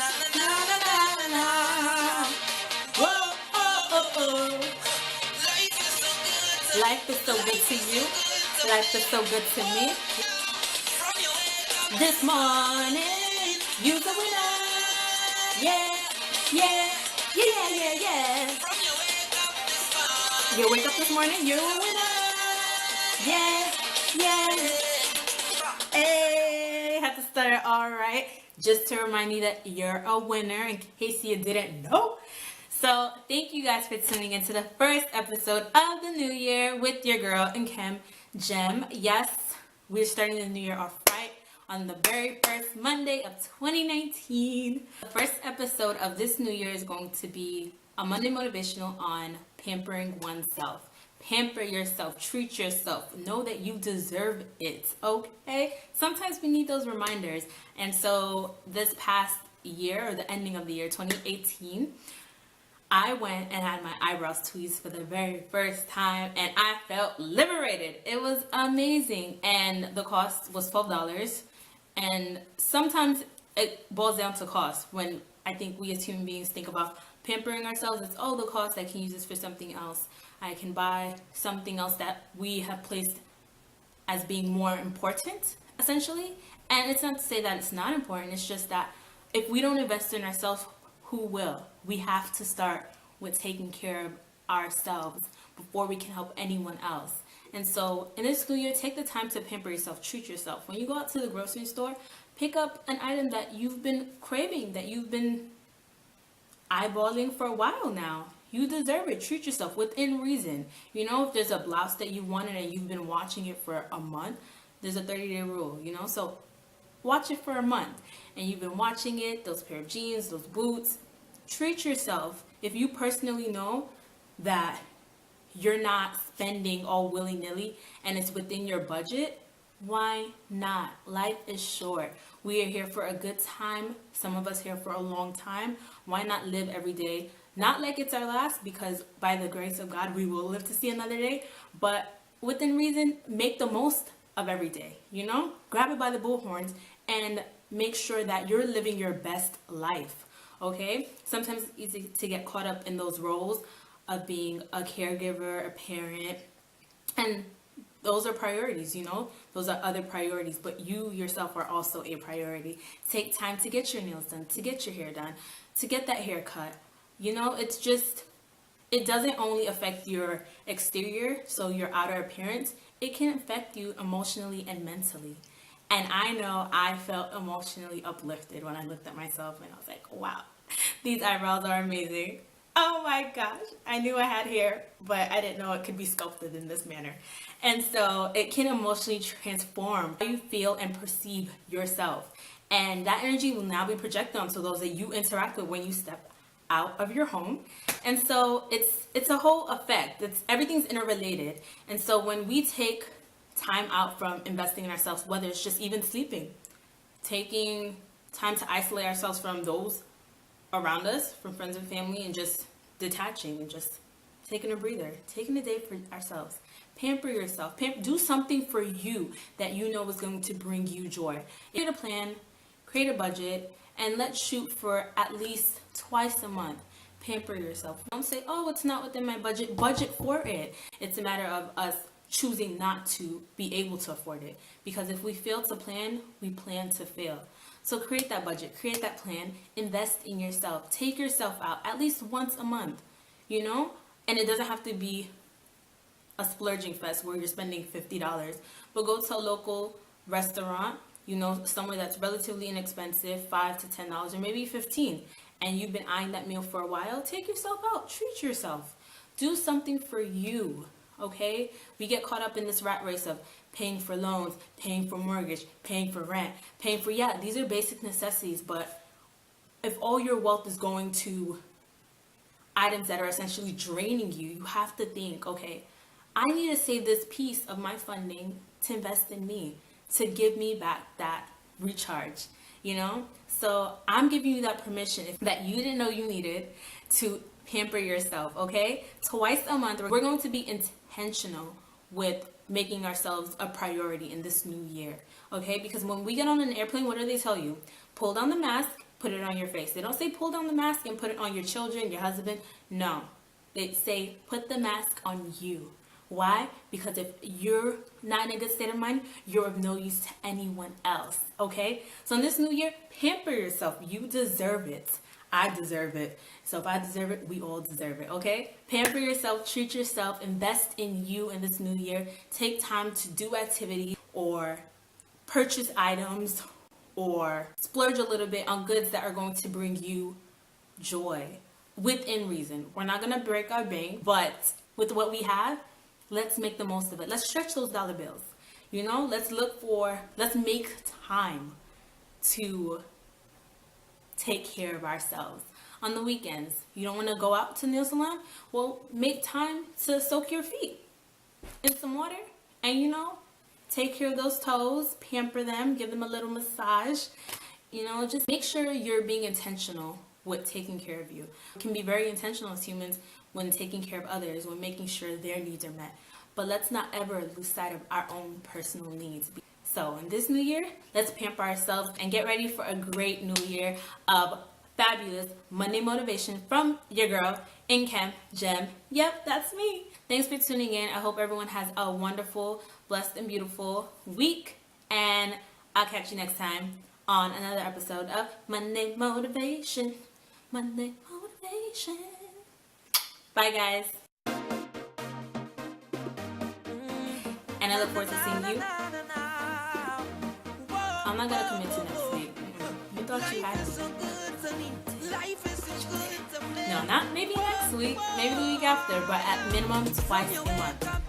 Na, na, na, na, na. Whoa, oh, oh, oh. Life is so good to you. Life is so good to me. This morning, you're the winner. Yeah, yeah, yeah, yeah, yeah. You wake up this morning, you're a winner. Yeah, yeah. Hey, had to start it all right. Just to remind you that you're a winner in case you didn't know. So thank you guys for tuning into the first episode of the new year with your girl Nkem Gem. Yes, we're starting the new year off right on the very first Monday of 2019. The first episode of this new year is going to be a Monday motivational on pampering oneself. Pamper yourself, treat yourself, know that you deserve it, okay? Sometimes we need those reminders. And so this past year, or the ending of the year 2018, I went and had my eyebrows tweezed for the very first time, and I felt liberated. It was amazing, and the cost was $12. And sometimes it boils down to cost. When I think we as human beings think about pampering ourselves, it's the cost. I can use this for something else. I can buy something else that we have placed as being more important, essentially. And it's not to say that it's not important. It's just that if we don't invest in ourselves, who will? We have to start with taking care of ourselves before we can help anyone else. And so in this school year, take the time to pamper yourself, treat yourself. When you go out to the grocery store, pick up an item that you've been craving, that you've been eyeballing for a while now. You deserve it. Treat yourself within reason. You know, if there's a blouse that you wanted and you've been watching it for a month, there's a 30-day rule, you know? So watch it for a month and you've been watching it, those pair of jeans, those boots. Treat yourself. If you personally know that you're not spending all willy-nilly and it's within your budget, why not? Life is short. We are here for a good time. Some of us here for a long time. Why not live every day? Not like it's our last, because by the grace of God, we will live to see another day. But within reason, make the most of every day, you know? Grab it by the bullhorns and make sure that you're living your best life, okay? Sometimes it's easy to get caught up in those roles of being a caregiver, a parent, and those are priorities, you know? Those are other priorities, but you yourself are also a priority. Take time to get your nails done, to get your hair done, to get that haircut. You know, it's just, it doesn't only affect your exterior, so your outer appearance. It can affect you emotionally and mentally. And I know I felt emotionally uplifted when I looked at myself and I was like, wow, these eyebrows are amazing. Oh my gosh, I knew I had hair, but I didn't know it could be sculpted in this manner. And so it can emotionally transform how you feel and perceive yourself. And that energy will now be projected onto those that you interact with when you step out of your home. And so it's a whole effect. Everything's interrelated. And so when we take time out from investing in ourselves, whether it's just even sleeping, taking time to isolate ourselves from those around us, from friends and family, and just detaching and just taking a breather, taking a day for ourselves. Pamper yourself. Do something for you that you know is going to bring you joy. Create a plan, create a budget, and let's shoot for at least twice a month. Pamper yourself. Don't say, oh, it's not within my budget. Budget for it. It's a matter of us choosing not to be able to afford it. Because if we fail to plan, we plan to fail. So create that budget, create that plan, invest in yourself. Take yourself out at least once a month, you know? And it doesn't have to be a splurging fest where you're spending $50, but go to a local restaurant, you know, somewhere that's relatively inexpensive, $5 to $10, or maybe $15, and you've been eyeing that meal for a while. Take yourself out, treat yourself, do something for you. Okay, we get caught up in this rat race of paying for loans, paying for mortgage, paying for rent, paying for, yeah, these are basic necessities, but if all your wealth is going to items that are essentially draining you, you have to think, okay, I need to save this piece of my funding to invest in me, to give me back that recharge, you know? So I'm giving you that permission that you didn't know you needed to pamper yourself, okay? Twice a month, we're going to be intentional with making ourselves a priority in this new year, okay? Because when we get on an airplane, what do they tell you? Pull down the mask, put it on your face. They don't say pull down the mask and put it on your children, your husband. No. They say put the mask on you. Why? Because if you're not in a good state of mind, you're of no use to anyone else. Okay? So in this new year, pamper yourself. You deserve it. I deserve it. So if I deserve it, we all deserve it. Okay? Pamper yourself, treat yourself, invest in you in this new year. Take time to do activities or purchase items or splurge a little bit on goods that are going to bring you joy within reason. We're not going to break our bank, but with what we have, let's make the most of it. Let's stretch those dollar bills. You know, let's make time to take care of ourselves. On the weekends, you don't want to go out to nail salon? Well, make time to soak your feet in some water and, you know, take care of those toes, pamper them, give them a little massage. You know, just make sure you're being intentional with taking care of you. We can be very intentional as humans when taking care of others, when making sure their needs are met. But let's not ever lose sight of our own personal needs. So in this new year, let's pamper ourselves and get ready for a great new year of fabulous Monday motivation from your girl, Nkem Gem. Yep, that's me. Thanks for tuning in. I hope everyone has a wonderful, blessed, and beautiful week. And I'll catch you next time on another episode of Monday Motivation. Monday Motivation. Bye, guys. And I look forward to seeing you. I'm not going to commit to next week. You thought you had to. No, not maybe next week. Maybe the week after. But at minimum, twice a month.